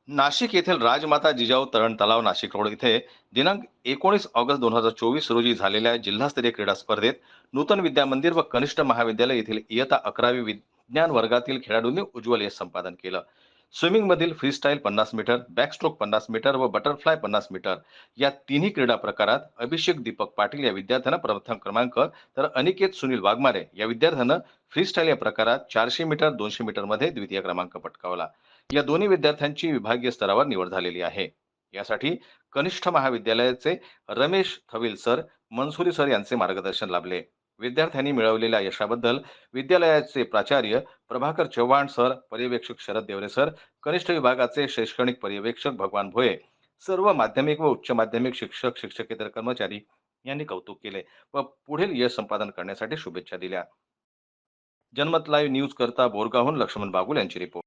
नाशिक येथील राजमाता जिजाऊ तरण तलाव नाशिक रोड इथे दिनांक 19 ऑगस्ट 2024 रोजी झालेल्या जिल्हास्तरीय क्रीडा स्पर्धेत नूतन विद्या मंदिर व कनिष्ठ महाविद्यालय येथील इयत्ता 11वी विज्ञान वर्गातील खेळाडूंनी उज्ज्वल यश संपादन केलं. स्विमिंग मधील फ्रीस्टाईल 50 मीटर, बॅकस्ट्रोक 50 मीटर व बटरफ्लाय 50 मीटर या तिन्ही क्रीडा प्रकारात अभिषेक दीपक पाटील या विद्यार्थ्यानं प्रथम क्रमांक, तर अनिकेत सुनील वाघमारे या विद्यार्थ्यानं फ्रीस्टाईल या प्रकारात 400 मीटर 200 मीटर मध्ये द्वितीय क्रमांक पटकावला. या दोन्ही विद्यार्थ्यांची विभागीय स्तरावर निवड झालेली आहे. यासाठी कनिष्ठ महाविद्यालयाचे रमेश थविल सर, मनसुरी सर यांचे मार्गदर्शन लाभले. विद्यार्थ्यांनी मिळवलेल्या यशाबद्दल विद्यालयाचे प्राचार्य प्रभाकर चव्हाण सर, पर्यवेक्षक शरद देवरे सर, कनिष्ठ विभागाचे शैक्षणिक पर्यवेक्षक भगवान भोये, सर्व माध्यमिक व उच्च माध्यमिक शिक्षक शिक्षकेतर कर्मचारी यांनी कौतुक केले व पुढील यश संपादन करण्यासाठी शुभेच्छा दिल्या. जनमत लाईव्ह न्यूज करता बोरगावहून लक्ष्मण बागुल यांची रिपोर्ट.